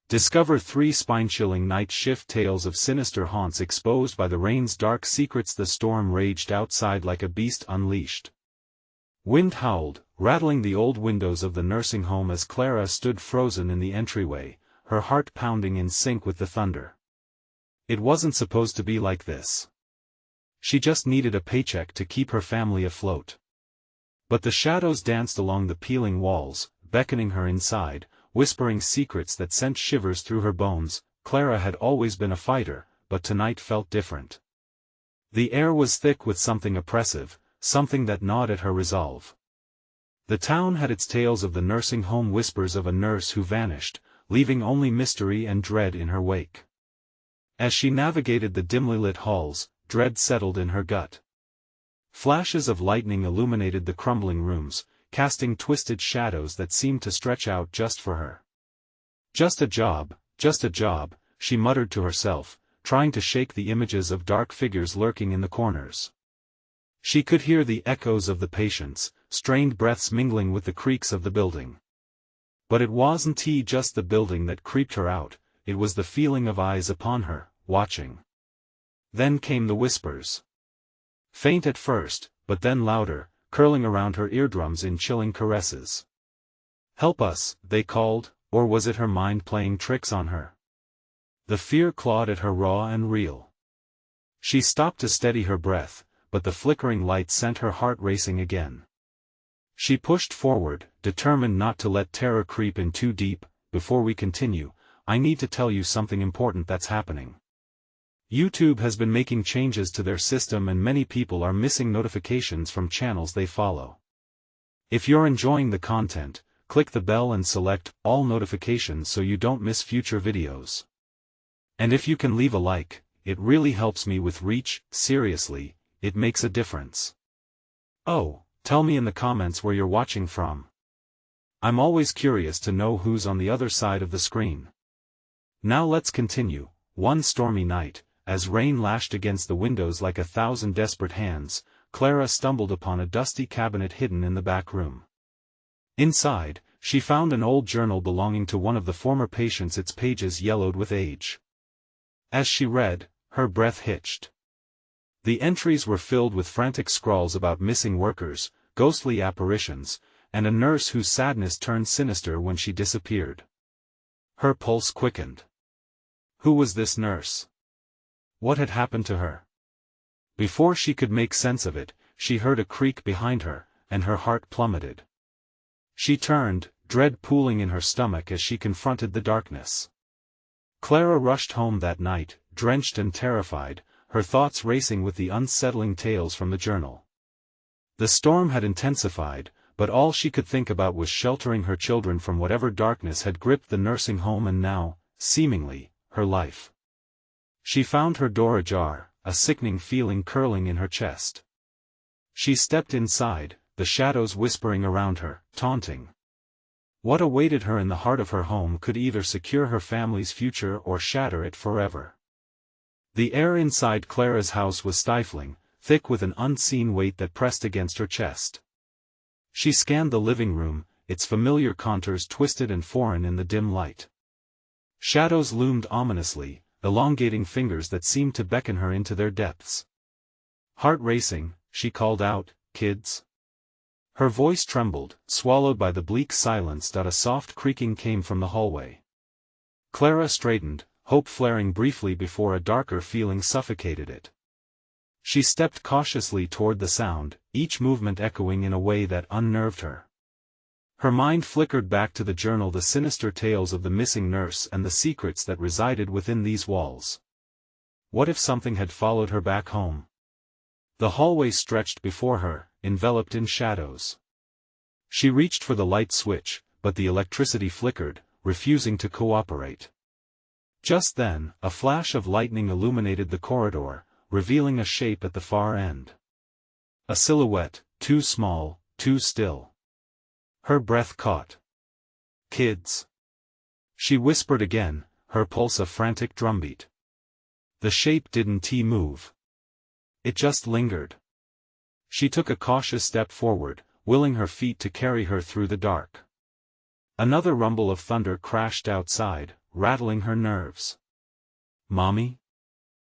Discover 3 spine-chilling night shift tales of sinister haunts exposed by the rain's dark secrets. The storm raged outside like a beast unleashed. Wind howled, rattling the old windows of the nursing home as Clara stood frozen in the entryway, her heart pounding in sync with the thunder. It wasn't supposed to be like this. She just needed a paycheck to keep her family afloat. But the shadows danced along the peeling walls, beckoning her inside, whispering secrets that sent shivers through her bones. Clara had always been a fighter, but tonight felt different. The air was thick with something oppressive, something that gnawed at her resolve. The town had its tales of the nursing home, whispers of a nurse who vanished, leaving only mystery and dread in her wake. As she navigated the dimly lit halls, dread settled in her gut. Flashes of lightning illuminated the crumbling rooms, casting twisted shadows that seemed to stretch out just for her. Just a job, she muttered to herself, trying to shake the images of dark figures lurking in the corners. She could hear the echoes of the patients, strained breaths mingling with the creaks of the building. But it wasn't just the building that creeped her out, it was the feeling of eyes upon her, watching. Then came the whispers. Faint at first, but then louder, curling around her eardrums in chilling caresses. "Help us," they called, or was it her mind playing tricks on her? The fear clawed at her raw and real. She stopped to steady her breath, but the flickering light sent her heart racing again. She pushed forward, determined not to let terror creep in too deep. "Before we continue, I need to tell you something important that's happening. YouTube has been making changes to their system and many people are missing notifications from channels they follow. If you're enjoying the content, click the bell and select all notifications so you don't miss future videos. And if you can leave a like, it really helps me with reach. Seriously, it makes a difference. Oh, tell me in the comments where you're watching from. I'm always curious to know who's on the other side of the screen. Now let's continue. One stormy night, as rain lashed against the windows like 1,000 desperate hands, Clara stumbled upon a dusty cabinet hidden in the back room. Inside, she found an old journal belonging to one of the former patients, its pages yellowed with age. As she read, her breath hitched. The entries were filled with frantic scrawls about missing workers, ghostly apparitions, and a nurse whose sadness turned sinister when she disappeared. Her pulse quickened. Who was this nurse? What had happened to her? Before she could make sense of it, she heard a creak behind her, and her heart plummeted. She turned, dread pooling in her stomach as she confronted the darkness. Clara rushed home that night, drenched and terrified, her thoughts racing with the unsettling tales from the journal. The storm had intensified, but all she could think about was sheltering her children from whatever darkness had gripped the nursing home and now, seemingly, her life. She found her door ajar, a sickening feeling curling in her chest. She stepped inside, the shadows whispering around her, taunting. What awaited her in the heart of her home could either secure her family's future or shatter it forever. The air inside Clara's house was stifling, thick with an unseen weight that pressed against her chest. She scanned the living room, its familiar contours twisted and foreign in the dim light. Shadows loomed ominously, elongating fingers that seemed to beckon her into their depths. Heart racing, she called out, "Kids?" Her voice trembled, swallowed by the bleak silence. A soft creaking came from the hallway. Clara straightened, hope flaring briefly before a darker feeling suffocated it. She stepped cautiously toward the sound, each movement echoing in a way that unnerved her. Her mind flickered back to the journal, the sinister tales of the missing nurse and the secrets that resided within these walls. What if something had followed her back home? The hallway stretched before her, enveloped in shadows. She reached for the light switch, but the electricity flickered, refusing to cooperate. Just then, a flash of lightning illuminated the corridor, revealing a shape at the far end. A silhouette, too small, too still. Her breath caught. "Kids!" She whispered again, her pulse a frantic drumbeat. The shape didn't move. It just lingered. She took a cautious step forward, willing her feet to carry her through the dark. Another rumble of thunder crashed outside, rattling her nerves. "Mommy?"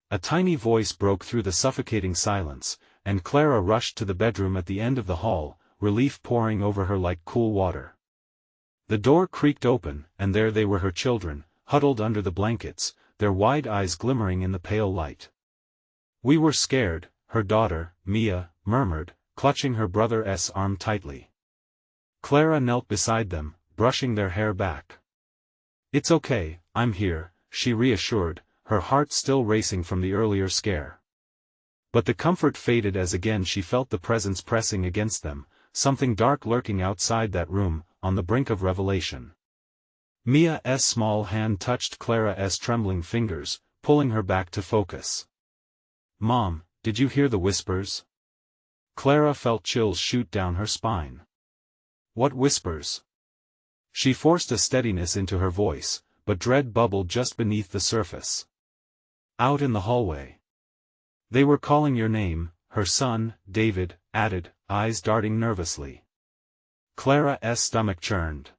A tiny voice broke through the suffocating silence, and Clara rushed to the bedroom at the end of the hall, relief pouring over her like cool water. The door creaked open, and there they were, her children, huddled under the blankets, their wide eyes glimmering in the pale light. "We were scared," her daughter, Mia, murmured, clutching her brother's arm tightly. Clara knelt beside them, brushing their hair back. "It's okay, I'm here," she reassured, her heart still racing from the earlier scare. But the comfort faded as again she felt the presence pressing against them, something dark lurking outside that room, on the brink of revelation. Mia's small hand touched Clara's trembling fingers, pulling her back to focus. "Mom, did you hear the whispers?" Clara felt chills shoot down her spine. "What whispers?" She forced a steadiness into her voice, but dread bubbled just beneath the surface. "Out in the hallway. They were calling your name," her son, David, added, eyes darting nervously. Clara's stomach churned.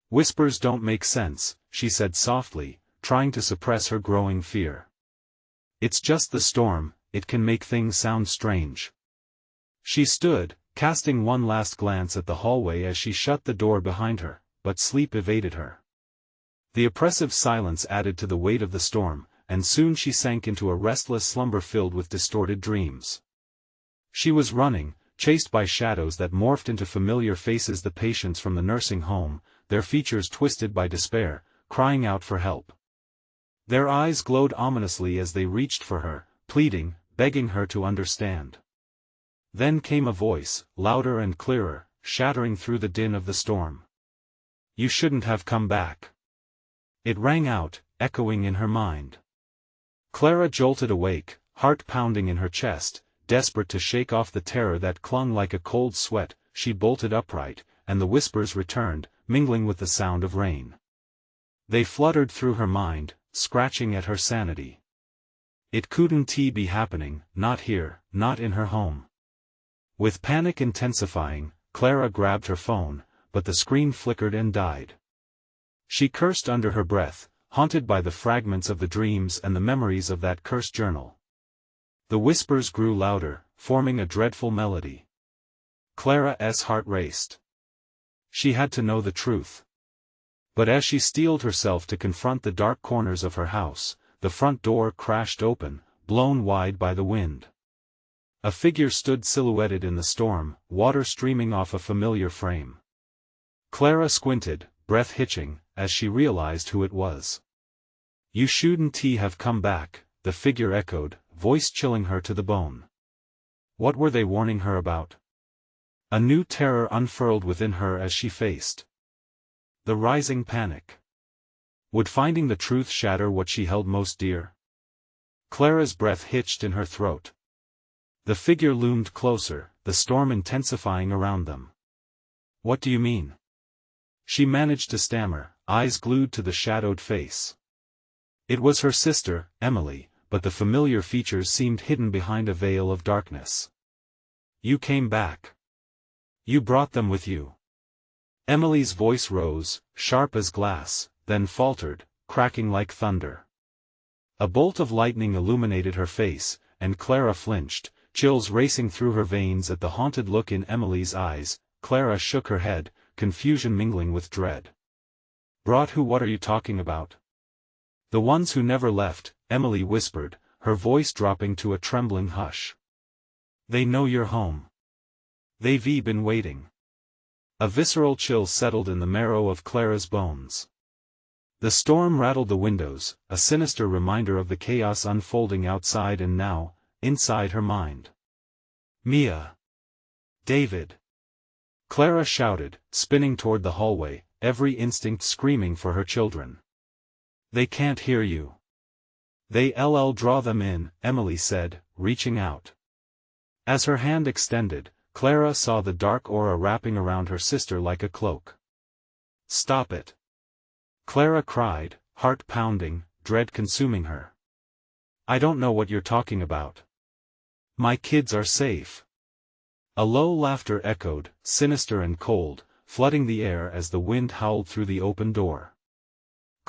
"Whispers don't make sense," she said softly, trying to suppress her growing fear. "It's just the storm, it can make things sound strange." She stood, casting one last glance at the hallway as she shut the door behind her, but sleep evaded her. The oppressive silence added to the weight of the storm, and soon she sank into a restless slumber filled with distorted dreams. She was running, chased by shadows that morphed into familiar faces, the patients from the nursing home, their features twisted by despair, crying out for help. Their eyes glowed ominously as they reached for her, pleading, begging her to understand. Then came a voice, louder and clearer, shattering through the din of the storm. "You shouldn't have come back." It rang out, echoing in her mind. Clara jolted awake, heart pounding in her chest, desperate to shake off the terror that clung like a cold sweat. She bolted upright, and the whispers returned, mingling with the sound of rain. They fluttered through her mind, scratching at her sanity. It couldn't be happening, not here, not in her home. With panic intensifying, Clara grabbed her phone, but the screen flickered and died. She cursed under her breath, haunted by the fragments of the dreams and the memories of that cursed journal. The whispers grew louder, forming a dreadful melody. Clara's heart raced. She had to know the truth. But as she steeled herself to confront the dark corners of her house, the front door crashed open, blown wide by the wind. A figure stood silhouetted in the storm, water streaming off a familiar frame. Clara squinted, breath hitching, as she realized who it was. "You shouldn't have come back," the figure echoed, voice chilling her to the bone. What were they warning her about? A new terror unfurled within her as she faced the rising panic. Would finding the truth shatter what she held most dear? Clara's breath hitched in her throat. The figure loomed closer, the storm intensifying around them. "What do you mean?" She managed to stammer, eyes glued to the shadowed face. It was her sister, Emily, but the familiar features seemed hidden behind a veil of darkness. "You came back. You brought them with you." Emily's voice rose, sharp as glass, then faltered, cracking like thunder. A bolt of lightning illuminated her face, and Clara flinched, chills racing through her veins at the haunted look in Emily's eyes. Clara shook her head, confusion mingling with dread. "Brought who? What are you talking about?" "The ones who never left," Emily whispered, her voice dropping to a trembling hush. "They know you're home. They've been waiting." A visceral chill settled in the marrow of Clara's bones. The storm rattled the windows, a sinister reminder of the chaos unfolding outside and now, inside her mind. "Mia! David!" Clara shouted, spinning toward the hallway, every instinct screaming for her children. "They can't hear you." "They'll draw them in," Emily said, reaching out. As her hand extended, Clara saw the dark aura wrapping around her sister like a cloak. "Stop it!" Clara cried, heart pounding, dread consuming her. "I don't know what you're talking about. My kids are safe." A low laughter echoed, sinister and cold, flooding the air as the wind howled through the open door.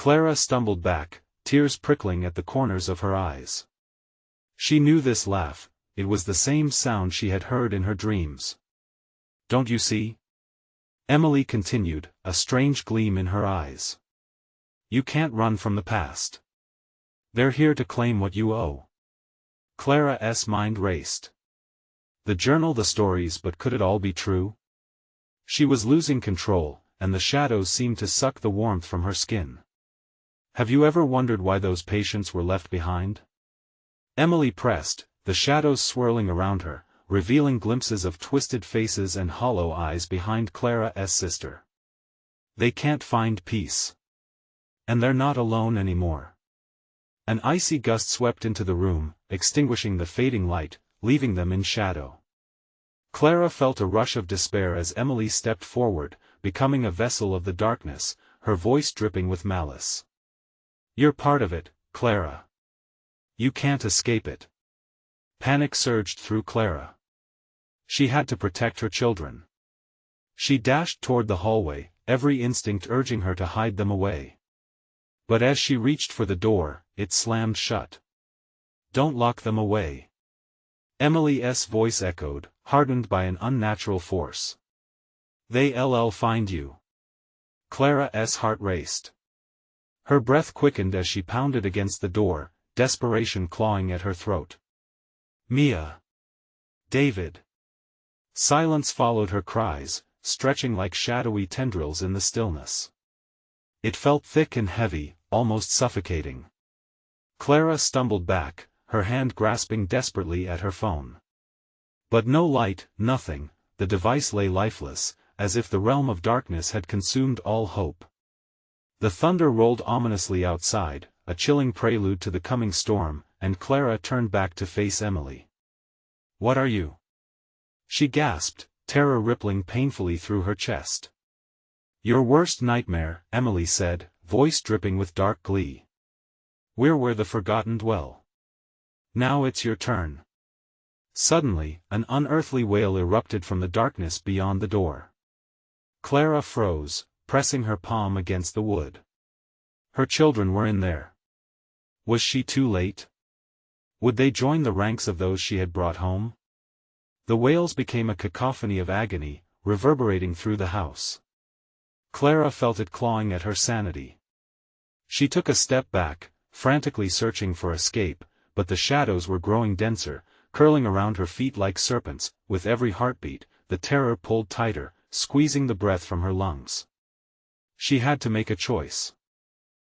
Clara stumbled back, tears prickling at the corners of her eyes. She knew this laugh, it was the same sound she had heard in her dreams. "Don't you see?" Emily continued, a strange gleam in her eyes. "You can't run from the past. They're here to claim what you owe." Clara's mind raced. The journal, the stories, but could it all be true? She was losing control, and the shadows seemed to suck the warmth from her skin. "Have you ever wondered why those patients were left behind?" Emily pressed, the shadows swirling around her, revealing glimpses of twisted faces and hollow eyes behind Clara's sister. "They can't find peace. And they're not alone anymore." An icy gust swept into the room, extinguishing the fading light, leaving them in shadow. Clara felt a rush of despair as Emily stepped forward, becoming a vessel of the darkness, her voice dripping with malice. "You're part of it, Clara. You can't escape it." Panic surged through Clara. She had to protect her children. She dashed toward the hallway, every instinct urging her to hide them away. But as she reached for the door, it slammed shut. "Don't lock them away." Emily's voice echoed, hardened by an unnatural force. "They'll find you." Clara's heart raced. Her breath quickened as she pounded against the door, desperation clawing at her throat. "Mia! David!" Silence followed her cries, stretching like shadowy tendrils in the stillness. It felt thick and heavy, almost suffocating. Clara stumbled back, her hand grasping desperately at her phone. But no light, nothing, the device lay lifeless, as if the realm of darkness had consumed all hope. The thunder rolled ominously outside, a chilling prelude to the coming storm, and Clara turned back to face Emily. "What are you?" she gasped, terror rippling painfully through her chest. "Your worst nightmare," Emily said, voice dripping with dark glee. "We're where the forgotten dwell. Now it's your turn." Suddenly, an unearthly wail erupted from the darkness beyond the door. Clara froze, pressing her palm against the wood. Her children were in there. Was she too late? Would they join the ranks of those she had brought home? The wails became a cacophony of agony, reverberating through the house. Clara felt it clawing at her sanity. She took a step back, frantically searching for escape, but the shadows were growing denser, curling around her feet like serpents. With every heartbeat, the terror pulled tighter, squeezing the breath from her lungs. She had to make a choice.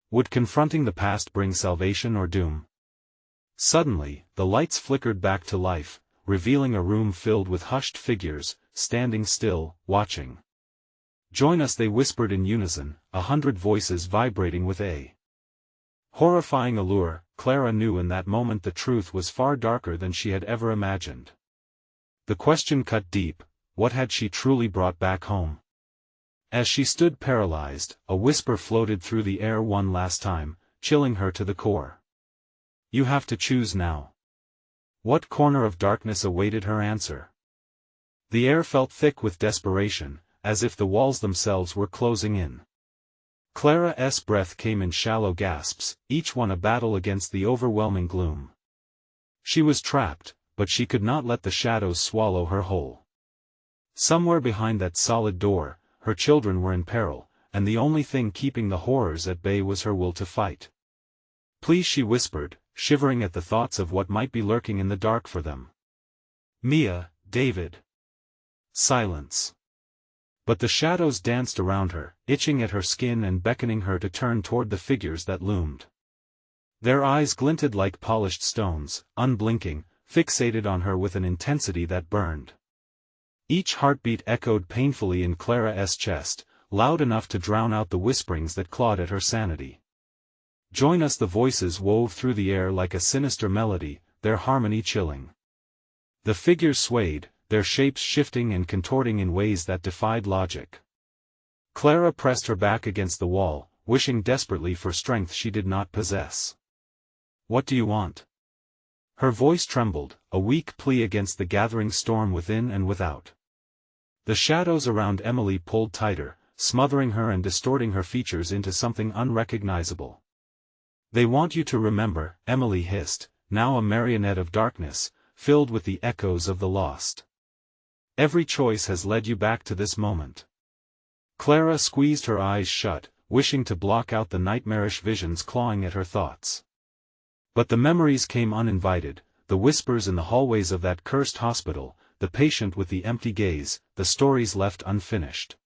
Would confronting the past bring salvation or doom? Suddenly, the lights flickered back to life, revealing a room filled with hushed figures, standing still, watching. "Join us," they whispered in unison, 100 voices vibrating with a horrifying allure. Clara knew in that moment the truth was far darker than she had ever imagined. The question cut deep: what had she truly brought back home? As she stood paralyzed, a whisper floated through the air one last time, chilling her to the core. "You have to choose now." What corner of darkness awaited her answer? The air felt thick with desperation, as if the walls themselves were closing in. Clara's breath came in shallow gasps, each one a battle against the overwhelming gloom. She was trapped, but she could not let the shadows swallow her whole. Somewhere behind that solid door, her children were in peril, and the only thing keeping the horrors at bay was her will to fight. "Please," she whispered, shivering at the thoughts of what might be lurking in the dark for them. "Mia, David." Silence. But the shadows danced around her, itching at her skin and beckoning her to turn toward the figures that loomed. Their eyes glinted like polished stones, unblinking, fixated on her with an intensity that burned. Each heartbeat echoed painfully in Clara's chest, loud enough to drown out the whisperings that clawed at her sanity. "Join us," the voices wove through the air like a sinister melody, their harmony chilling. The figures swayed, their shapes shifting and contorting in ways that defied logic. Clara pressed her back against the wall, wishing desperately for strength she did not possess. "What do you want?" Her voice trembled, a weak plea against the gathering storm within and without. The shadows around Emily pulled tighter, smothering her and distorting her features into something unrecognizable. "They want you to remember," Emily hissed, now a marionette of darkness, filled with the echoes of the lost. "Every choice has led you back to this moment." Clara squeezed her eyes shut, wishing to block out the nightmarish visions clawing at her thoughts. But the memories came uninvited, the whispers in the hallways of that cursed hospital, the patient with the empty gaze, the stories left unfinished.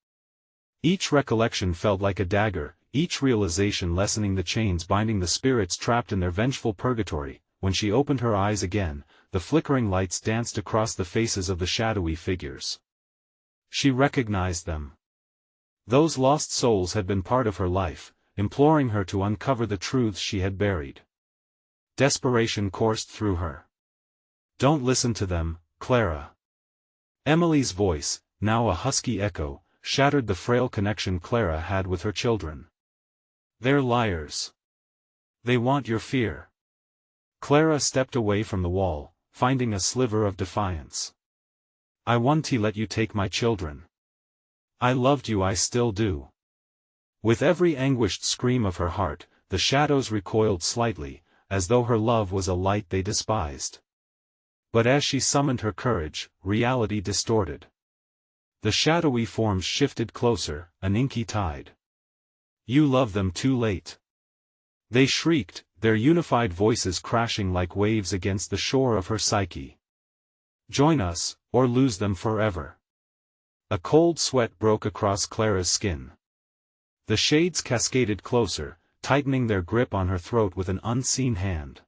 Each recollection felt like a dagger, each realization lessening the chains binding the spirits trapped in their vengeful purgatory. When she opened her eyes again, the flickering lights danced across the faces of the shadowy figures. She recognized them. Those lost souls had been part of her life, imploring her to uncover the truths she had buried. Desperation coursed through her. "Don't listen to them, Clara." Emily's voice, now a husky echo, shattered the frail connection Clara had with her children. "They're liars. They want your fear." Clara stepped away from the wall, finding a sliver of defiance. "I won't let you take my children. I loved you, I still do." With every anguished scream of her heart, the shadows recoiled slightly, as though her love was a light they despised. But as she summoned her courage, reality distorted. The shadowy forms shifted closer, an inky tide. "You love them too late." They shrieked, their unified voices crashing like waves against the shore of her psyche. "Join us, or lose them forever." A cold sweat broke across Clara's skin. The shades cascaded closer, tightening their grip on her throat with an unseen hand.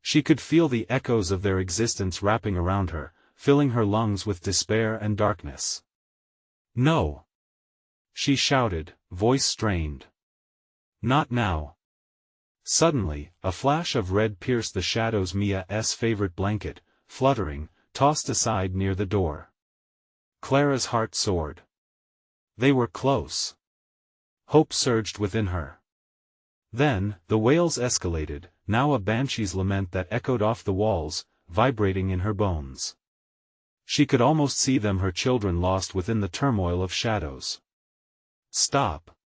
She could feel the echoes of their existence wrapping around her, filling her lungs with despair and darkness. "No!" she shouted, voice strained. "Not now." Suddenly, a flash of red pierced the shadows. Mia's favorite blanket, fluttering, tossed aside near the door. Clara's heart soared. They were close. Hope surged within her. Then, the wails escalated, now a banshee's lament that echoed off the walls, vibrating in her bones. She could almost see them, her children lost within the turmoil of shadows. "Stop!"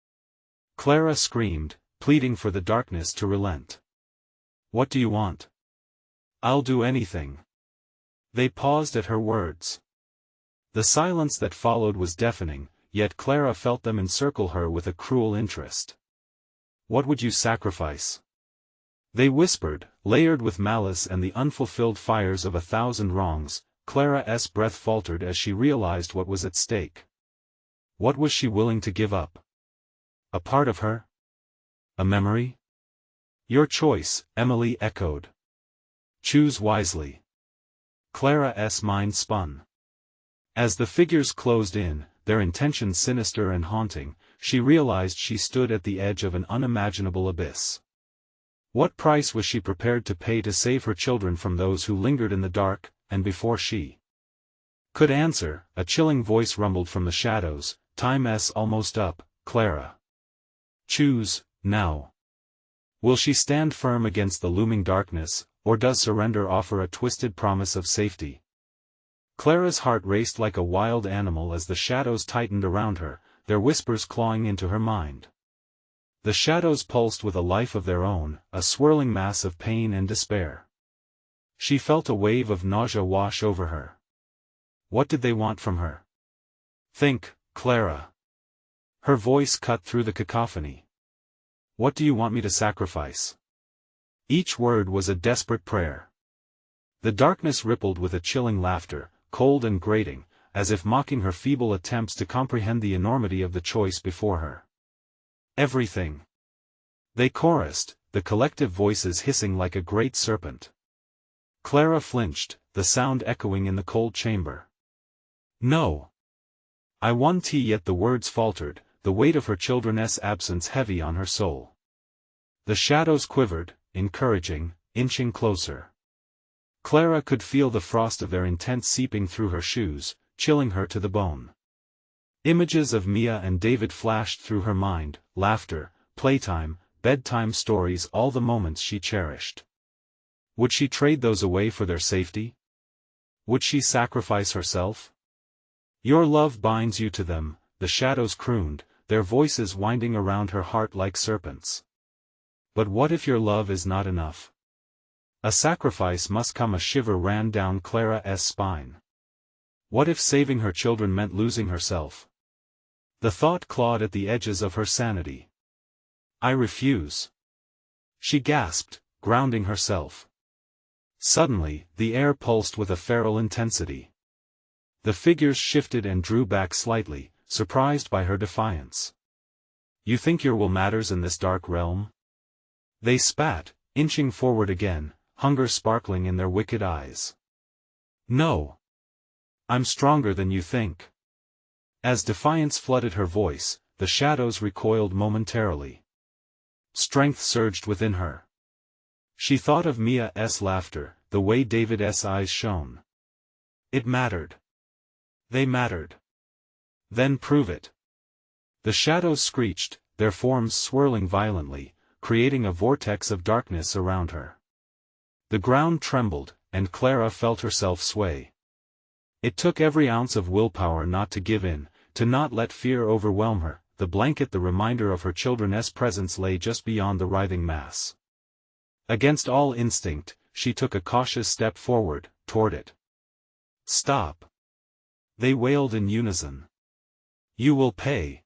Clara screamed, pleading for the darkness to relent. "What do you want?" "I'll do anything." They paused at her words. The silence that followed was deafening, yet Clara felt them encircle her with a cruel interest. "What would you sacrifice?" They whispered, layered with malice and the unfulfilled fires of 1,000 wrongs. Clara's breath faltered as she realized what was at stake. What was she willing to give up? A part of her? A memory? "Your choice," Emily echoed. "Choose wisely." Clara's mind spun. As the figures closed in, their intentions sinister and haunting, she realized she stood at the edge of an unimaginable abyss. What price was she prepared to pay to save her children from those who lingered in the dark? And before she could answer, a chilling voice rumbled from the shadows, "Time's almost up, Clara. Choose, now. Will she stand firm against the looming darkness, or does surrender offer a twisted promise of safety?" Clara's heart raced like a wild animal as the shadows tightened around her, their whispers clawing into her mind. The shadows pulsed with a life of their own, a swirling mass of pain and despair. She felt a wave of nausea wash over her. What did they want from her? "Think, Clara." Her voice cut through the cacophony. "What do you want me to sacrifice?" Each word was a desperate prayer. The darkness rippled with a chilling laughter, cold and grating, as if mocking her feeble attempts to comprehend the enormity of the choice before her. "Everything." They chorused, the collective voices hissing like a great serpent. Clara flinched, the sound echoing in the cold chamber. "No. I want," yet the words faltered, the weight of her children's absence heavy on her soul. The shadows quivered, encouraging, inching closer. Clara could feel the frost of their intent seeping through her shoes, chilling her to the bone. Images of Mia and David flashed through her mind, laughter, playtime, bedtime stories, all the moments she cherished. Would she trade those away for their safety? Would she sacrifice herself? "Your love binds you to them," the shadows crooned, their voices winding around her heart like serpents. But what if your love is not enough? A sacrifice must come. A shiver ran down Clara's spine. What if saving her children meant losing herself? The thought clawed at the edges of her sanity. I refuse. She gasped, grounding herself. Suddenly, the air pulsed with a feral intensity. The figures shifted and drew back slightly, surprised by her defiance. You think your will matters in this dark realm? They spat, inching forward again, hunger sparkling in their wicked eyes. No. I'm stronger than you think. As defiance flooded her voice, the shadows recoiled momentarily. Strength surged within her. She thought of Mia's laughter, the way David's eyes shone. It mattered. They mattered. Then prove it. The shadows screeched, their forms swirling violently, creating a vortex of darkness around her. The ground trembled, and Clara felt herself sway. It took every ounce of willpower not to give in, to not let fear overwhelm her. The blanket, the reminder of her children's presence, lay just beyond the writhing mass. Against all instinct, she took a cautious step forward, toward it. Stop. They wailed in unison. You will pay.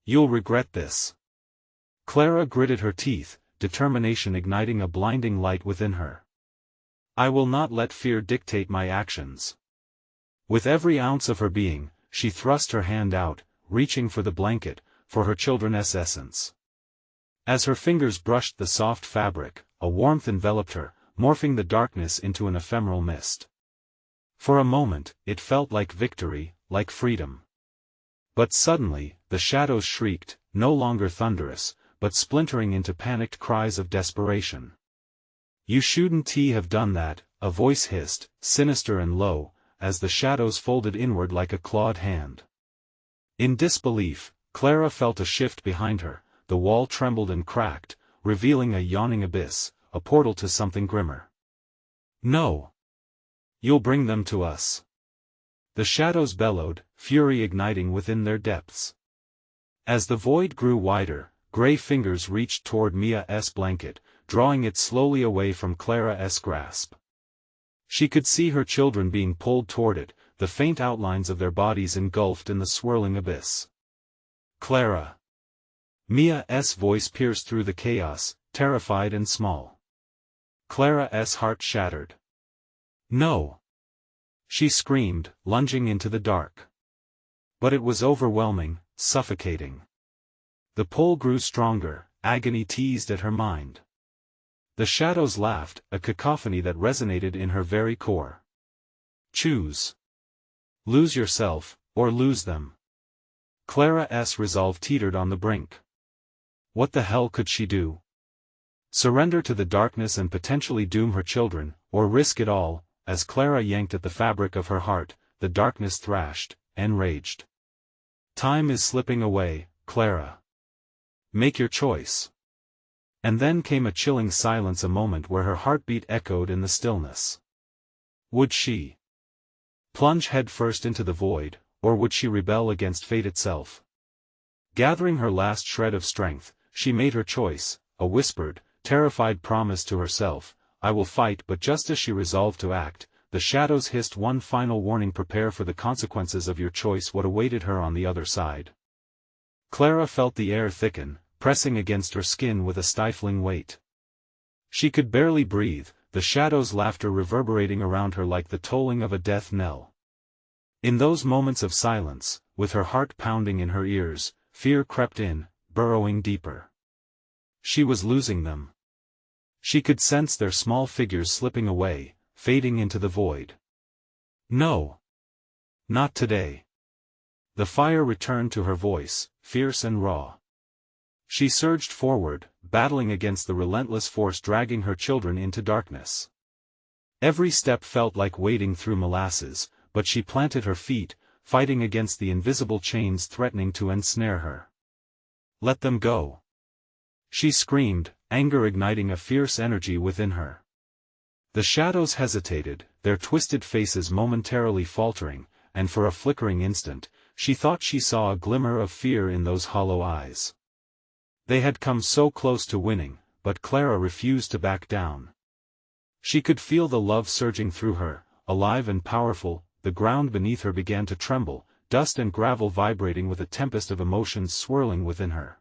You'll regret this. Clara gritted her teeth, determination igniting a blinding light within her. I will not let fear dictate my actions. With every ounce of her being, she thrust her hand out, reaching for the blanket, for her children's essence. As her fingers brushed the soft fabric, a warmth enveloped her, morphing the darkness into an ephemeral mist. For a moment, it felt like victory, like freedom. But suddenly, the shadows shrieked, no longer thunderous, but splintering into panicked cries of desperation. You shouldn't have done that, a voice hissed, sinister and low, as the shadows folded inward like a clawed hand. In disbelief, Clara felt a shift behind her, the wall trembled and cracked, revealing a yawning abyss, a portal to something grimmer. No. You'll bring them to us. The shadows bellowed, fury igniting within their depths. As the void grew wider, gray fingers reached toward Mia's blanket, drawing it slowly away from Clara's grasp. She could see her children being pulled toward it, the faint outlines of their bodies engulfed in the swirling abyss. Clara. Mia's voice pierced through the chaos, terrified and small. Clara's heart shattered. No. She screamed, lunging into the dark. But it was overwhelming, suffocating. The pull grew stronger, agony teased at her mind. The shadows laughed, a cacophony that resonated in her very core. Choose. Lose yourself, or lose them. Clara's resolve teetered on the brink. What the hell could she do? Surrender to the darkness and potentially doom her children, or risk it all? As Clara yanked at the fabric of her heart, the darkness thrashed, enraged. Time is slipping away, Clara. Make your choice. And then came a chilling silence, a moment where her heartbeat echoed in the stillness. Would she plunge headfirst into the void, or would she rebel against fate itself? Gathering her last shred of strength, she made her choice, a whispered, terrified promise to herself, I will fight. But just as she resolved to act, the shadows hissed one final warning: prepare for the consequences of your choice. What awaited her on the other side? Clara felt the air thicken, pressing against her skin with a stifling weight. She could barely breathe, the shadows' laughter reverberating around her like the tolling of a death knell. In those moments of silence, with her heart pounding in her ears, fear crept in, burrowing deeper. She was losing them. She could sense their small figures slipping away, fading into the void. No. Not today. The fire returned to her voice, fierce and raw. She surged forward, battling against the relentless force dragging her children into darkness. Every step felt like wading through molasses, but she planted her feet, fighting against the invisible chains threatening to ensnare her. Let them go. She screamed, anger igniting a fierce energy within her. The shadows hesitated, their twisted faces momentarily faltering, and for a flickering instant, she thought she saw a glimmer of fear in those hollow eyes. They had come so close to winning, but Clara refused to back down. She could feel the love surging through her, alive and powerful. The ground beneath her began to tremble, dust and gravel vibrating with a tempest of emotions swirling within her.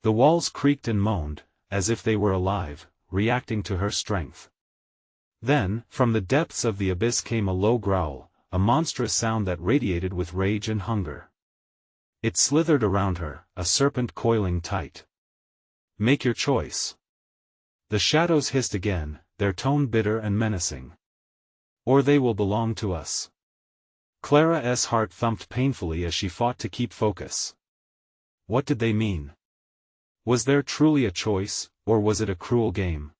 The walls creaked and moaned, as if they were alive, reacting to her strength. Then, from the depths of the abyss came a low growl, a monstrous sound that radiated with rage and hunger. It slithered around her, a serpent coiling tight. "Make your choice." The shadows hissed again, their tone bitter and menacing. "Or they will belong to us." Clara's heart thumped painfully as she fought to keep focus. What did they mean? Was there truly a choice, or was it a cruel game?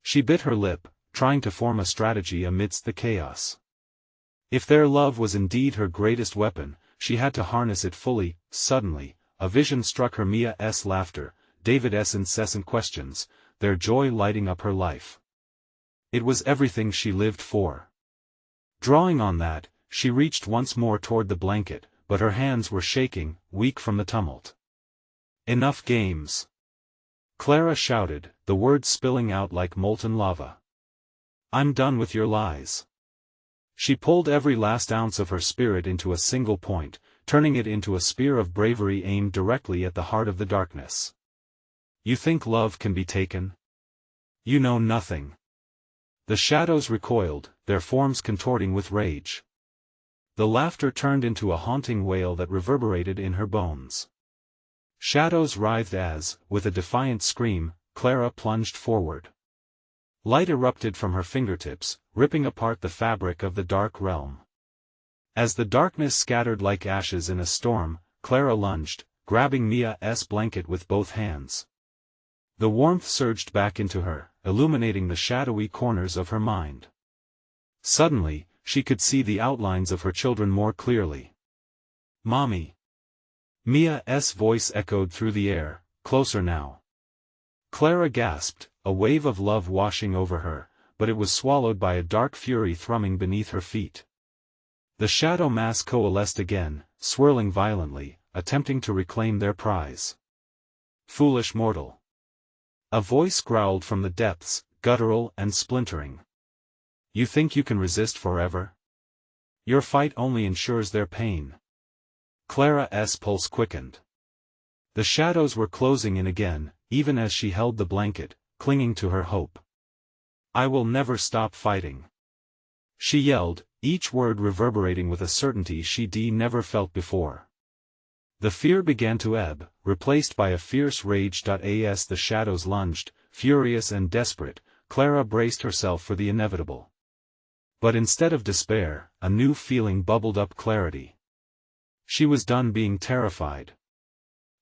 She bit her lip, trying to form a strategy amidst the chaos. If their love was indeed her greatest weapon, she had to harness it fully. Suddenly, a vision struck her: Mia's laughter, David's incessant questions, their joy lighting up her life. It was everything she lived for. Drawing on that, she reached once more toward the blanket, but her hands were shaking, weak from the tumult. "Enough games!" Clara shouted, the words spilling out like molten lava. "I'm done with your lies." She pulled every last ounce of her spirit into a single point, turning it into a spear of bravery aimed directly at the heart of the darkness. "You think love can be taken? You know nothing." The shadows recoiled, their forms contorting with rage. The laughter turned into a haunting wail that reverberated in her bones. Shadows writhed as, with a defiant scream, Clara plunged forward. Light erupted from her fingertips, ripping apart the fabric of the dark realm. As the darkness scattered like ashes in a storm, Clara lunged, grabbing Mia's blanket with both hands. The warmth surged back into her, illuminating the shadowy corners of her mind. Suddenly, she could see the outlines of her children more clearly. "Mommy!" Mia's voice echoed through the air, closer now. Clara gasped, a wave of love washing over her, but it was swallowed by a dark fury thrumming beneath her feet. The shadow mass coalesced again, swirling violently, attempting to reclaim their prize. "Foolish mortal!" A voice growled from the depths, guttural and splintering. "You think you can resist forever? Your fight only ensures their pain." Clara's pulse quickened. The shadows were closing in again, even as she held the blanket, clinging to her hope. "I will never stop fighting," she yelled, each word reverberating with a certainty she never felt before. The fear began to ebb, replaced by a fierce rage. As the shadows lunged, furious and desperate, Clara braced herself for the inevitable. But instead of despair, a new feeling bubbled up: clarity. She was done being terrified.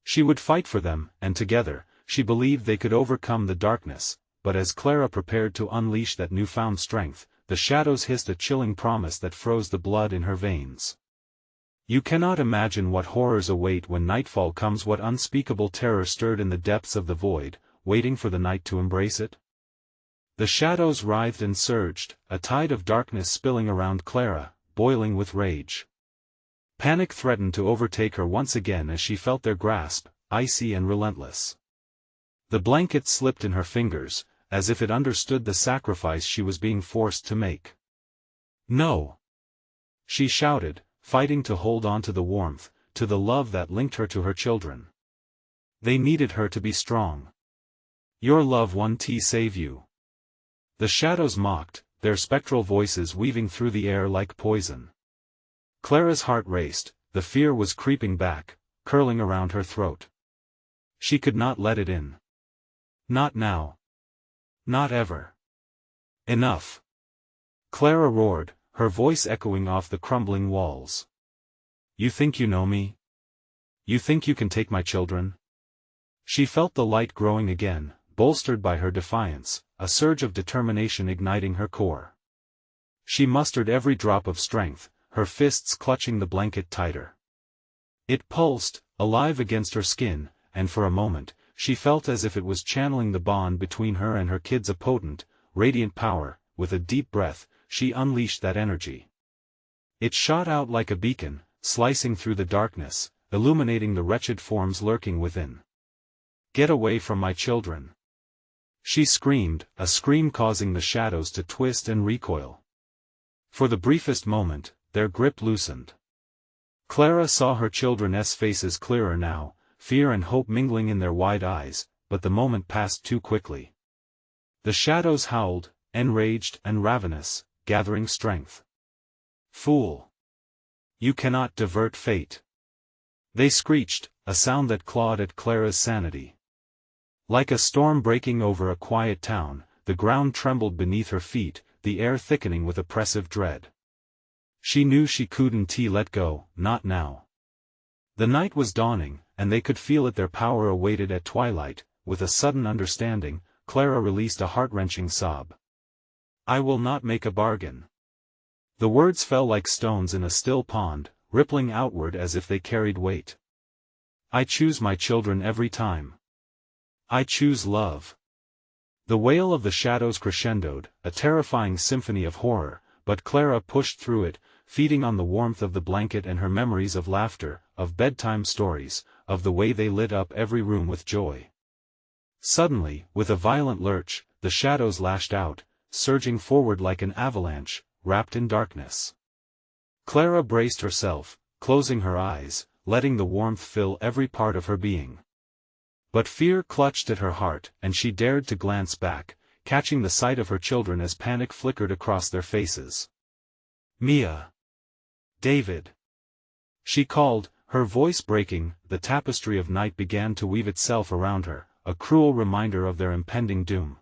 She would fight for them, and together, she believed they could overcome the darkness. But as Clara prepared to unleash that newfound strength, the shadows hissed a chilling promise that froze the blood in her veins. You cannot imagine what horrors await when nightfall comes, what unspeakable terror stirred in the depths of the void, waiting for the night to embrace it. The shadows writhed and surged, a tide of darkness spilling around Clara, boiling with rage. Panic threatened to overtake her once again as she felt their grasp, icy and relentless. The blanket slipped in her fingers, as if it understood the sacrifice she was being forced to make. "No!" she shouted, fighting to hold on to the warmth, to the love that linked her to her children. They needed her to be strong. "Your love won't save you." The shadows mocked, their spectral voices weaving through the air like poison. Clara's heart raced, the fear was creeping back, curling around her throat. She could not let it in. Not now. Not ever. "Enough!" Clara roared, her voice echoing off the crumbling walls. "You think you know me? You think you can take my children?" She felt the light growing again, bolstered by her defiance, a surge of determination igniting her core. She mustered every drop of strength, her fists clutching the blanket tighter. It pulsed, alive against her skin, and for a moment, she felt as if it was channeling the bond between her and her kids, a potent, radiant power. With a deep breath, she unleashed that energy. It shot out like a beacon, slicing through the darkness, illuminating the wretched forms lurking within. "Get away from my children!" she screamed, a scream causing the shadows to twist and recoil. For the briefest moment, their grip loosened. Clara saw her children's faces clearer now, fear and hope mingling in their wide eyes, but the moment passed too quickly. The shadows howled, enraged and ravenous, gathering strength. "Fool! You cannot divert fate!" they screeched, a sound that clawed at Clara's sanity. Like a storm breaking over a quiet town, the ground trembled beneath her feet, the air thickening with oppressive dread. She knew she couldn't let go, not now. The night was dawning, and they could feel it. Their power awaited at twilight. With a sudden understanding, Clara released a heart-wrenching sob. "I will not make a bargain." The words fell like stones in a still pond, rippling outward as if they carried weight. "I choose my children every time. I choose love." The wail of the shadows crescendoed, a terrifying symphony of horror, but Clara pushed through it, feeding on the warmth of the blanket and her memories of laughter, of bedtime stories, of the way they lit up every room with joy. Suddenly, with a violent lurch, the shadows lashed out, surging forward like an avalanche, wrapped in darkness. Clara braced herself, closing her eyes, letting the warmth fill every part of her being. But fear clutched at her heart, and she dared to glance back, catching the sight of her children as panic flickered across their faces. "Mia! David!" she called, her voice breaking. The tapestry of night began to weave itself around her, a cruel reminder of their impending doom.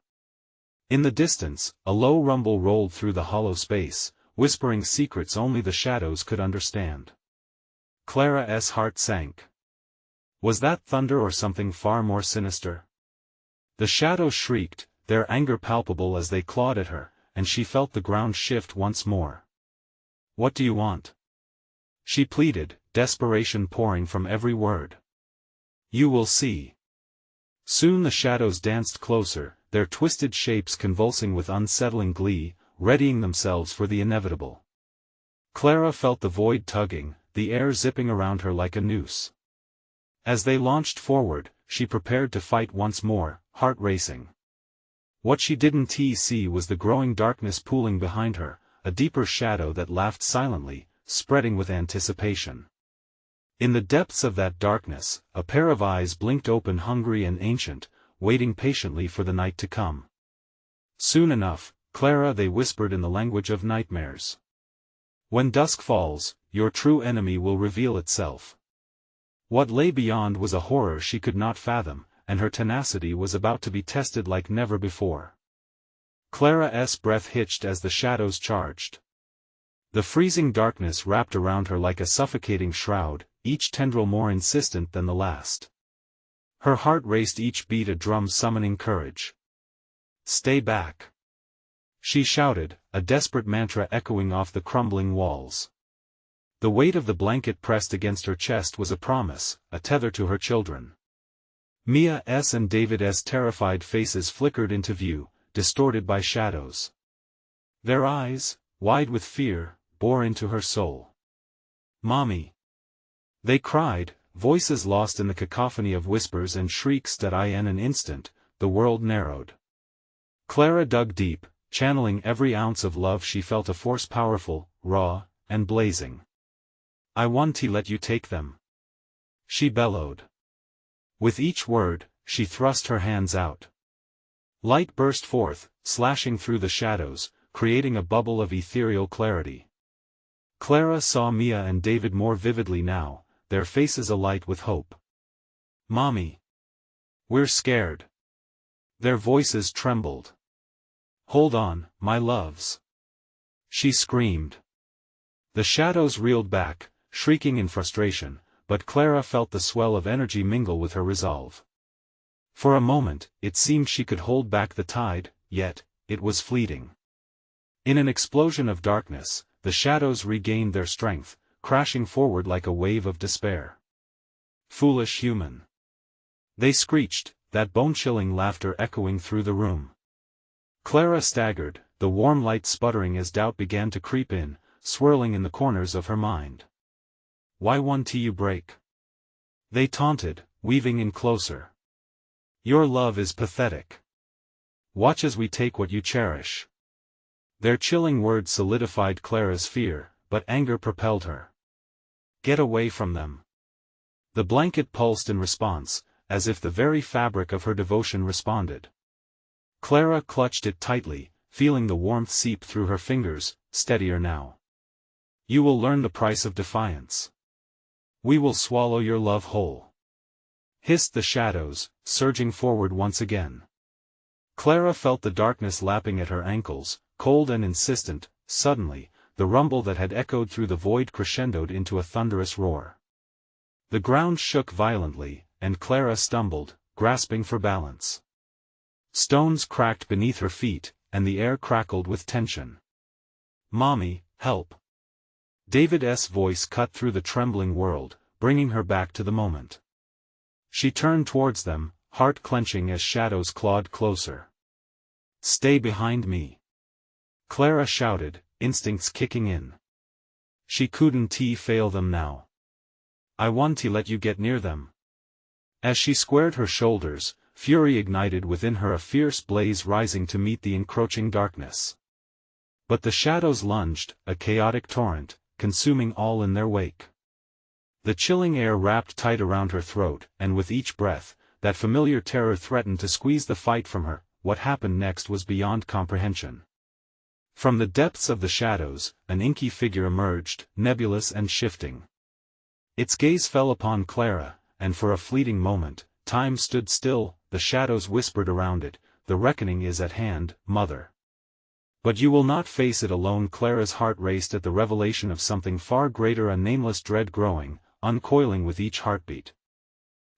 In the distance, a low rumble rolled through the hollow space, whispering secrets only the shadows could understand. Clara's heart sank. Was that thunder or something far more sinister? The shadows shrieked, their anger palpable as they clawed at her, and she felt the ground shift once more. "What do you want?" she pleaded, desperation pouring from every word. "You will see." Soon the shadows danced closer, their twisted shapes convulsing with unsettling glee, readying themselves for the inevitable. Clara felt the void tugging, the air zipping around her like a noose. As they launched forward, she prepared to fight once more, heart racing. What she didn't see was the growing darkness pooling behind her, a deeper shadow that laughed silently, spreading with anticipation. In the depths of that darkness, a pair of eyes blinked open, hungry and ancient, waiting patiently for the night to come. "Soon enough, Clara," they whispered in the language of nightmares. "When dusk falls, your true enemy will reveal itself." What lay beyond was a horror she could not fathom, and her tenacity was about to be tested like never before. Clara's breath hitched as the shadows charged. The freezing darkness wrapped around her like a suffocating shroud, each tendril more insistent than the last. Her heart raced, each beat a drum summoning courage. "Stay back!" she shouted, a desperate mantra echoing off the crumbling walls. The weight of the blanket pressed against her chest was a promise, a tether to her children. Mia's and David's terrified faces flickered into view, distorted by shadows. Their eyes, wide with fear, bore into her soul. "Mommy!" they cried, voices lost in the cacophony of whispers and shrieks that in an instant, the world narrowed. Clara dug deep, channeling every ounce of love she felt, a force powerful, raw, and blazing. "I want to let you take them," she bellowed. With each word, she thrust her hands out. Light burst forth, slashing through the shadows, creating a bubble of ethereal clarity. Clara saw Mia and David more vividly now, their faces alight with hope. "Mommy! We're scared." Their voices trembled. "Hold on, my loves!" she screamed. The shadows reeled back, shrieking in frustration, but Clara felt the swell of energy mingle with her resolve. For a moment, it seemed she could hold back the tide, yet, it was fleeting. In an explosion of darkness, the shadows regained their strength, crashing forward like a wave of despair. "Foolish human!" they screeched, that bone-chilling laughter echoing through the room. Clara staggered, the warm light sputtering as doubt began to creep in, swirling in the corners of her mind. Why won't you break? They taunted, weaving in closer. Your love is pathetic. Watch as we take what you cherish. Their chilling words solidified Clara's fear, but anger propelled her. Get away from them. The blanket pulsed in response, as if the very fabric of her devotion responded. Clara clutched it tightly, feeling the warmth seep through her fingers, steadier now. You will learn the price of defiance. We will swallow your love whole. Hissed the shadows, surging forward once again. Clara felt the darkness lapping at her ankles, cold and insistent. Suddenly, the rumble that had echoed through the void crescendoed into a thunderous roar. The ground shook violently, and Clara stumbled, grasping for balance. Stones cracked beneath her feet, and the air crackled with tension. Mommy, help! David's voice cut through the trembling world, bringing her back to the moment. She turned towards them, heart clenching as shadows clawed closer. Stay behind me! Clara shouted, instincts kicking in. She couldn't fail them now. I want to let you get near them. As she squared her shoulders, fury ignited within her, a fierce blaze rising to meet the encroaching darkness. But the shadows lunged, a chaotic torrent, consuming all in their wake. The chilling air wrapped tight around her throat, and with each breath, that familiar terror threatened to squeeze the fight from her. What happened next was beyond comprehension. From the depths of the shadows, an inky figure emerged, nebulous and shifting. Its gaze fell upon Clara, and for a fleeting moment, time stood still. The shadows whispered around it, the reckoning is at hand, Mother. But you will not face it alone. Clara's heart raced at the revelation of something far greater, a nameless dread growing, uncoiling with each heartbeat.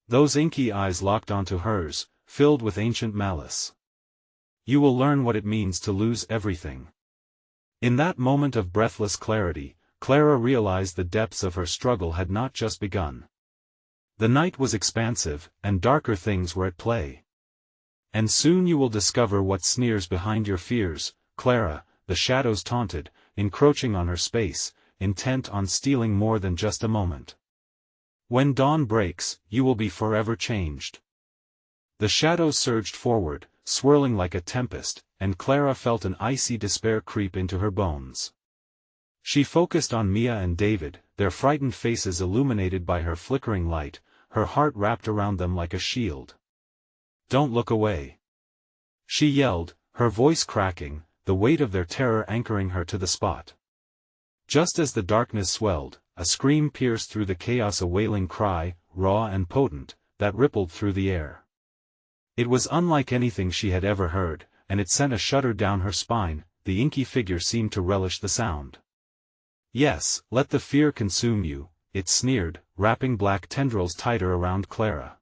Those inky eyes locked onto hers, filled with ancient malice. You will learn what it means to lose everything. In that moment of breathless clarity, Clara realized the depths of her struggle had not just begun. The night was expansive, and darker things were at play. And soon you will discover what sneers behind your fears, Clara, the shadows taunted, encroaching on her space, intent on stealing more than just a moment. When dawn breaks, you will be forever changed. The shadows surged forward, swirling like a tempest, and Clara felt an icy despair creep into her bones. She focused on Mia and David, their frightened faces illuminated by her flickering light, her heart wrapped around them like a shield. Don't look away! She yelled, her voice cracking, the weight of their terror anchoring her to the spot. Just as the darkness swelled, a scream pierced through the chaos, a wailing cry, raw and potent, that rippled through the air. It was unlike anything she had ever heard, and it sent a shudder down her spine. The inky figure seemed to relish the sound. Yes, let the fear consume you, it sneered, wrapping black tendrils tighter around Clara.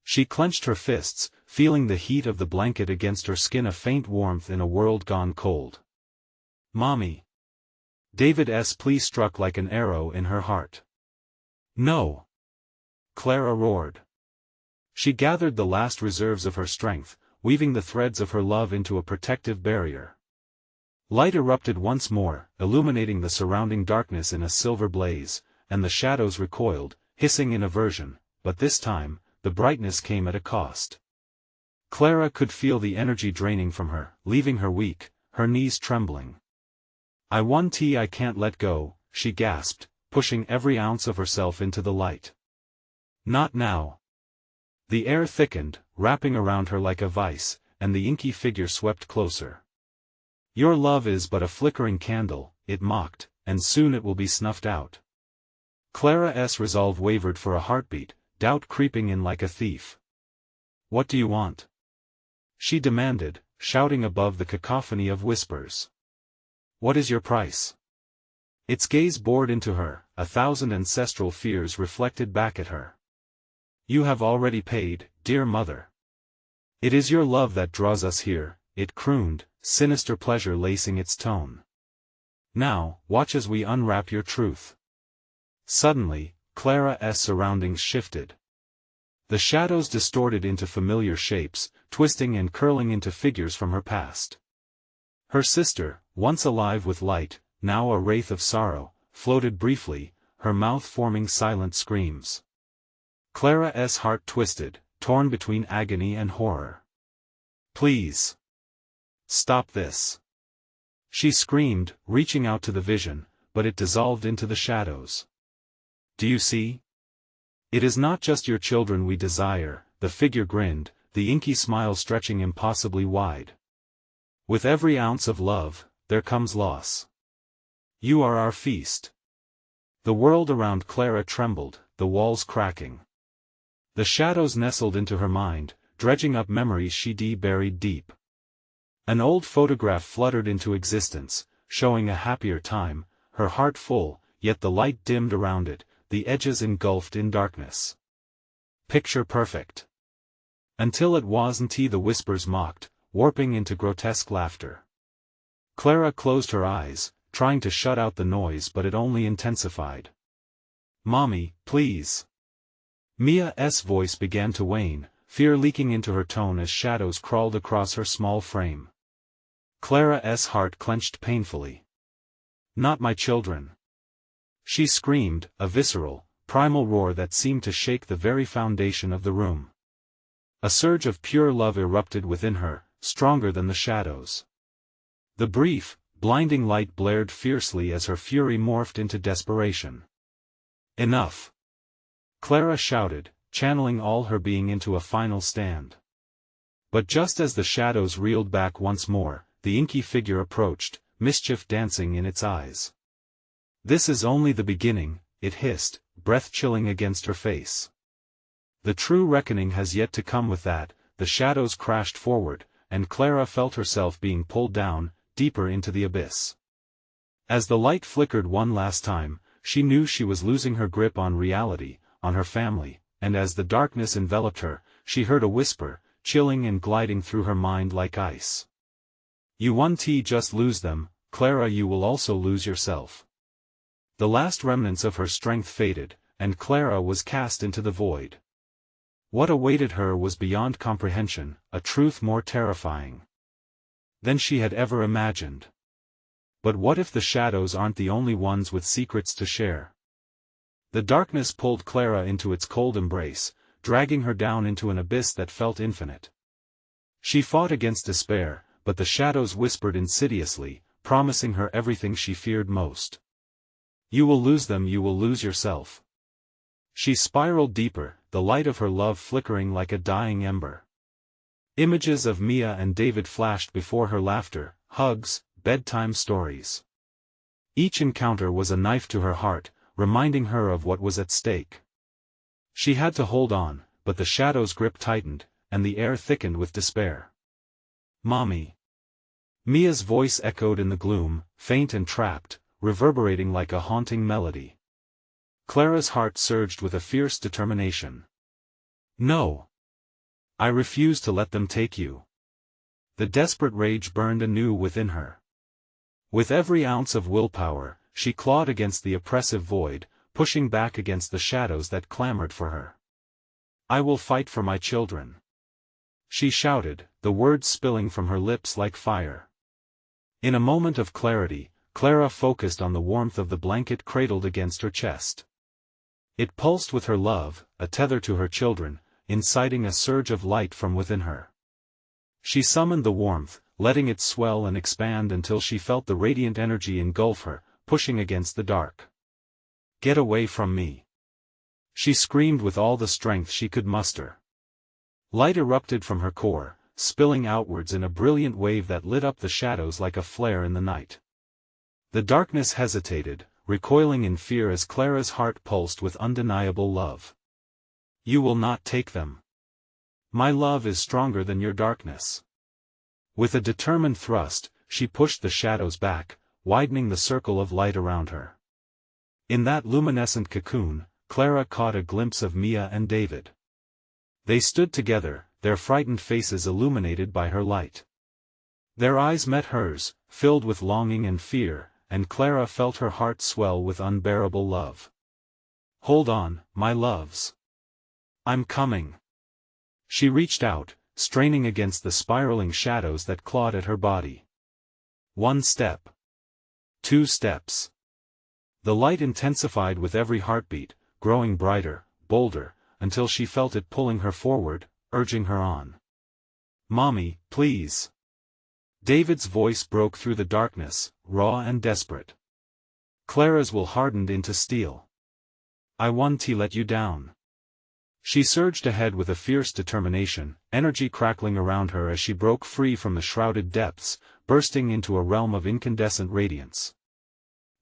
She clenched her fists, feeling the heat of the blanket against her skin, a faint warmth in a world gone cold. Mommy! David's plea struck like an arrow in her heart. No! Clara roared. She gathered the last reserves of her strength, weaving the threads of her love into a protective barrier. Light erupted once more, illuminating the surrounding darkness in a silver blaze, and the shadows recoiled, hissing in aversion, but this time, the brightness came at a cost. Clara could feel the energy draining from her, leaving her weak, her knees trembling. I can't let go, she gasped, pushing every ounce of herself into the light. Not now. The air thickened, wrapping around her like a vice, and the inky figure swept closer. Your love is but a flickering candle, it mocked, and soon it will be snuffed out. Clara's resolve wavered for a heartbeat, doubt creeping in like a thief. What do you want? She demanded, shouting above the cacophony of whispers. What is your price? Its gaze bored into her, 1,000 ancestral fears reflected back at her. You have already paid, dear mother. It is your love that draws us here, it crooned, sinister pleasure lacing its tone. Now, watch as we unwrap your truth. Suddenly, Clara's surroundings shifted. The shadows distorted into familiar shapes, twisting and curling into figures from her past. Her sister, once alive with light, now a wraith of sorrow, floated briefly, her mouth forming silent screams. Clara's heart twisted, torn between agony and horror. "Please! Stop this!" She screamed, reaching out to the vision, but it dissolved into the shadows. "Do you see? It is not just your children we desire," the figure grinned, the inky smile stretching impossibly wide. "With every ounce of love, there comes loss. You are our feast." The world around Clara trembled, the walls cracking. The shadows nestled into her mind, dredging up memories she buried deep. An old photograph fluttered into existence, showing a happier time, her heart full, yet the light dimmed around it, the edges engulfed in darkness. Picture perfect. Until it wasn't, the whispers mocked, warping into grotesque laughter. Clara closed her eyes, trying to shut out the noise, but it only intensified. "Mommy, please." Mia's voice began to wane, fear leaking into her tone as shadows crawled across her small frame. Clara's heart clenched painfully. "Not my children!" She screamed, a visceral, primal roar that seemed to shake the very foundation of the room. A surge of pure love erupted within her, stronger than the shadows. The brief, blinding light blared fiercely as her fury morphed into desperation. "Enough!" Clara shouted, channeling all her being into a final stand. But just as the shadows reeled back once more, the inky figure approached, mischief dancing in its eyes. "This is only the beginning," it hissed, breath chilling against her face. "The true reckoning has yet to come." With that, the shadows crashed forward, and Clara felt herself being pulled down, deeper into the abyss. As the light flickered one last time, she knew she was losing her grip on reality, on her family, and as the darkness enveloped her, she heard a whisper, chilling and gliding through her mind like ice. "You won't just lose them, Clara, you will also lose yourself." The last remnants of her strength faded, and Clara was cast into the void. What awaited her was beyond comprehension, a truth more terrifying than she had ever imagined. But what if the shadows aren't the only ones with secrets to share? The darkness pulled Clara into its cold embrace, dragging her down into an abyss that felt infinite. She fought against despair, but the shadows whispered insidiously, promising her everything she feared most. "You will lose them, you will lose yourself." She spiraled deeper, the light of her love flickering like a dying ember. Images of Mia and David flashed before her: laughter, hugs, bedtime stories. Each encounter was a knife to her heart, reminding her of what was at stake. She had to hold on, but the shadow's grip tightened, and the air thickened with despair. "Mommy!" Mia's voice echoed in the gloom, faint and trapped, reverberating like a haunting melody. Clara's heart surged with a fierce determination. "No! I refuse to let them take you." The desperate rage burned anew within her. With every ounce of willpower, she clawed against the oppressive void, pushing back against the shadows that clamored for her. "I will fight for my children," she shouted, the words spilling from her lips like fire. In a moment of clarity, Clara focused on the warmth of the blanket cradled against her chest. It pulsed with her love, a tether to her children, inciting a surge of light from within her. She summoned the warmth, letting it swell and expand until she felt the radiant energy engulf her, pushing against the dark. "Get away from me!" she screamed with all the strength she could muster. Light erupted from her core, spilling outwards in a brilliant wave that lit up the shadows like a flare in the night. The darkness hesitated, recoiling in fear as Clara's heart pulsed with undeniable love. "You will not take them. My love is stronger than your darkness." With a determined thrust, she pushed the shadows back, widening the circle of light around her. In that luminescent cocoon, Clara caught a glimpse of Mia and David. They stood together, their frightened faces illuminated by her light. Their eyes met hers, filled with longing and fear, and Clara felt her heart swell with unbearable love. "Hold on, my loves. I'm coming." She reached out, straining against the spiraling shadows that clawed at her body. 1 step. 2 steps. The light intensified with every heartbeat, growing brighter, bolder, until she felt it pulling her forward, urging her on. "Mommy, please." David's voice broke through the darkness, raw and desperate. Clara's will hardened into steel. "I won't let you down." She surged ahead with a fierce determination, energy crackling around her as she broke free from the shrouded depths, bursting into a realm of incandescent radiance.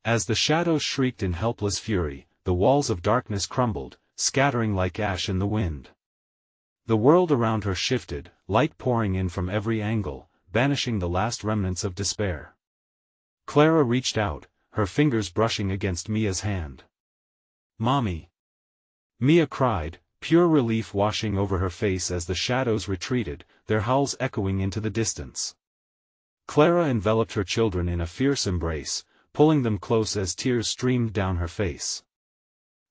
As the shadows shrieked in helpless fury, the walls of darkness crumbled, scattering like ash in the wind. The world around her shifted, light pouring in from every angle, banishing the last remnants of despair. Clara reached out, her fingers brushing against Mia's hand. "Mommy!" Mia cried, pure relief washing over her face as the shadows retreated, their howls echoing into the distance. Clara enveloped her children in a fierce embrace, pulling them close as tears streamed down her face.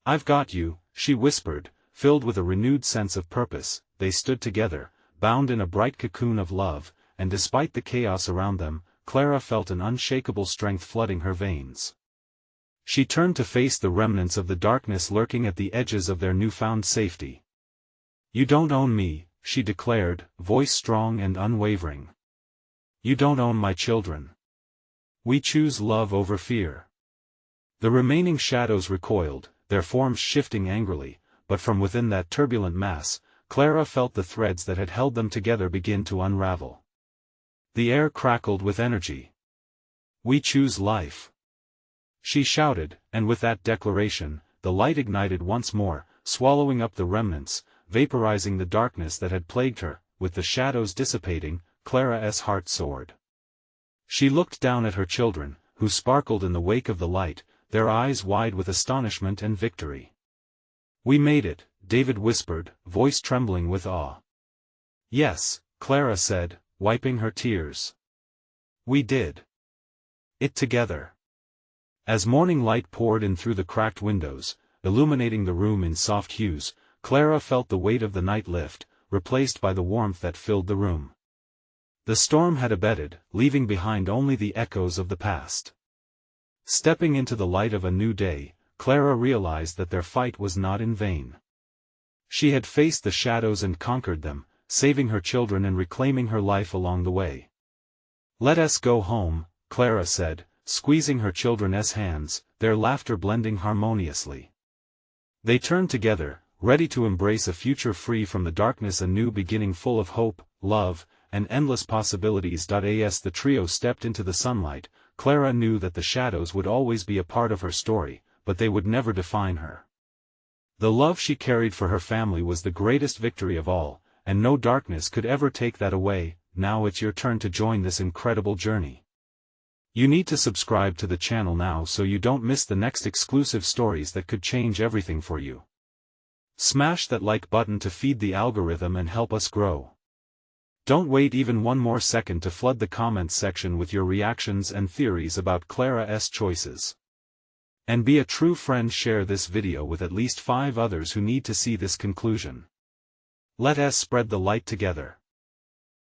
"I've got you," she whispered, filled with a renewed sense of purpose. They stood together, bound in a bright cocoon of love, and despite the chaos around them, Clara felt an unshakable strength flooding her veins. She turned to face the remnants of the darkness lurking at the edges of their newfound safety. "You don't own me," she declared, voice strong and unwavering. "You don't own my children. We choose love over fear." The remaining shadows recoiled, their forms shifting angrily, but from within that turbulent mass, Clara felt the threads that had held them together begin to unravel. The air crackled with energy. "We choose life," she shouted, and with that declaration, the light ignited once more, swallowing up the remnants, vaporizing the darkness that had plagued her. With the shadows dissipating, Clara's heart soared. She looked down at her children, who sparkled in the wake of the light, their eyes wide with astonishment and victory. "We made it," David whispered, voice trembling with awe. "Yes," Clara said, wiping her tears. "We did it together." As morning light poured in through the cracked windows, illuminating the room in soft hues, Clara felt the weight of the night lift, replaced by the warmth that filled the room. The storm had abated, leaving behind only the echoes of the past. Stepping into the light of a new day, Clara realized that their fight was not in vain. She had faced the shadows and conquered them, saving her children and reclaiming her life along the way. "Let us go home," Clara said, squeezing her children's hands, their laughter blending harmoniously. They turned together, ready to embrace a future free from the darkness, a new beginning full of hope, love, and endless possibilities. As the trio stepped into the sunlight, Clara knew that the shadows would always be a part of her story, but they would never define her. The love she carried for her family was the greatest victory of all, and no darkness could ever take that away. Now it's your turn to join this incredible journey. You need to subscribe to the channel now so you don't miss the next exclusive stories that could change everything for you. Smash that like button to feed the algorithm and help us grow. Don't wait even one more second to flood the comments section with your reactions and theories about Clara's choices. And be a true friend, share this video with at least 5 others who need to see this conclusion. Let us spread the light together.